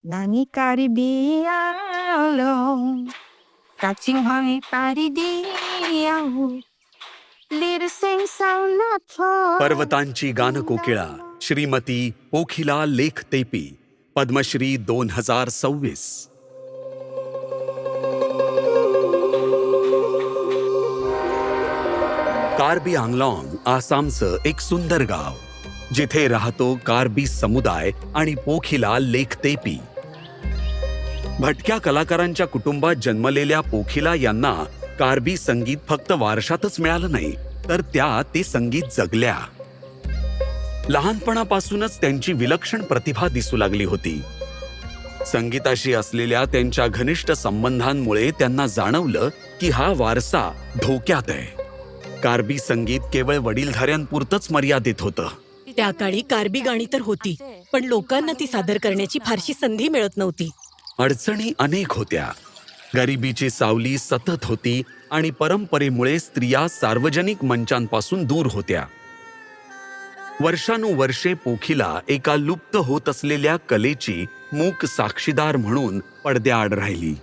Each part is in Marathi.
Nani karibialo, kaching hangi paridiao, little sing sound not पर्वतांची गानकोकिळा Shrimati पोखिला लेखतेपी, Padmashri 2026. Karbi Anglong आसामचं एक सुंदर गाव, जिथे राहतो कार्बी समुदाय आणि पोखिला लेखतेपी. भटक्या कलाकारांच्या कुटुंबात जन्मलेल्या पोखिला यांना कार्बी संगीत फक्त वारशातच मिळालं नाही, तर त्या ते संगीत जगल्या. लहानपणापासूनच त्यांची विलक्षण प्रतिभा दिसू लागली होती. संगीताशी असलेल्या त्यांच्या घनिष्ठ संबंधांमुळे त्यांना जाणवलं की हा वारसा धोक्यात आहे. कार्बी संगीत केवळ वडीलधाऱ्यांपुरतंच मर्यादित होतं. त्या काळी कार्बी गाणी तर होती, पण लोकांना ती सादर करण्याची फारशी संधी मिळत नव्हती. अडचणी अनेक होत्या. गरिबीची सावली सतत होती आणि परंपरेमुळे स्त्रिया सार्वजनिक मंचांपासून दूर होत्या. वर्षानुवर्षे पोखिला एका लुप्त होत असलेल्या कलेची मूक साक्षीदार म्हणून पडद्याआड राहिली,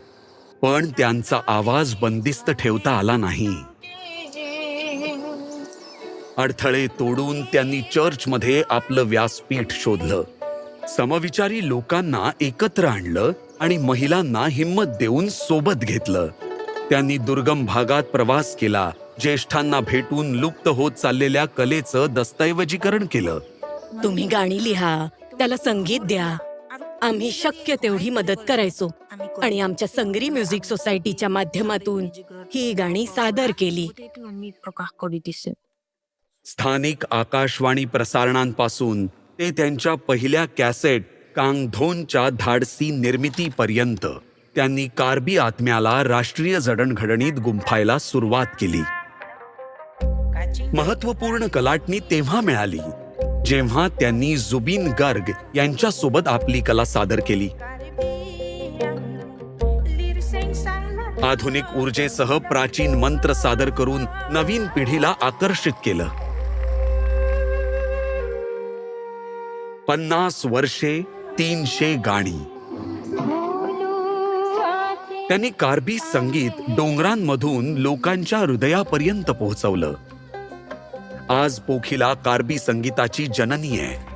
पण त्यांचा आवाज बंदिस्त ठेवता आला नाही. अडथळे तोडून त्यांनी चर्चमध्ये आपलं व्यासपीठ शोधलं. समविचारी लोकांना एकत्र आणलं आणि महिलांना हिंमत देऊन सोबत घेतलं. त्यांनी दुर्गम भागात प्रवास केला, ज्येष्ठांना भेटून लुप्त होत चाललेल्या कलेचं दस्तऐवजीकरण केलं. तुम्ही गाणी लिहा, त्याला संगीत द्या. आम्ही शक्य तेवढी मदत करायचो आणि आमच्या संगरी म्युझिक सोसायटीच्या माध्यमातून ही गाणी सादर केली. स्थानिक आकाशवाणी प्रसारणांपासून ते त्यांच्या पहिल्या कॅसेट कांगधोनच्या धाडसी निर्मितीपर्यंत त्यांनी कार्बी आत्म्याला राष्ट्रीय जडणघडणीत गुंफायला सुरुवात केली. महत्त्वपूर्ण कलाटणी तेव्हा मिळाली जेव्हा त्यांनी जुबिन गर्ग यांच्यासोबत आपली कला सादर केली. आधुनिक ऊर्जेसह प्राचीन मंत्र सादर करून नवीन पिढीला आकर्षित केलं. 50 वर्षे 300 गाणी. त्यांनी कार्बी संगीत डोंगरांमधून लोकांच्या हृदयापर्यंत पोहोचवलं. आज पोखिला कार्बी संगीताची जननी आहे.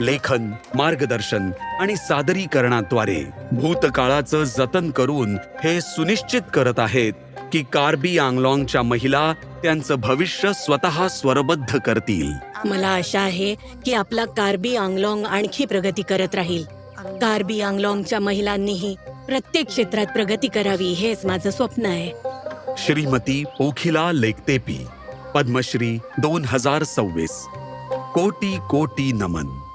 लेखन, मार्गदर्शन आणि सादरीकरणाद्वारे भूतकाळाचं जतन करून हे सुनिश्चित करत आहेत की कार्बी आंगलाँगच्या महिला त्यांचं भविष्य स्वतः स्वरबद्ध करतील. मला आशा आहे की आपला कार्बी आंगलाँग आणखी प्रगती करत राहील. कार्बी आंगलाँगच्या महिलांनीही प्रत्येक क्षेत्रात प्रगती करावी, हेच माझं स्वप्न आहे. श्रीमती पोखिला लेखतेपी, पद्मश्री 2026. कोटी कोटी नमन.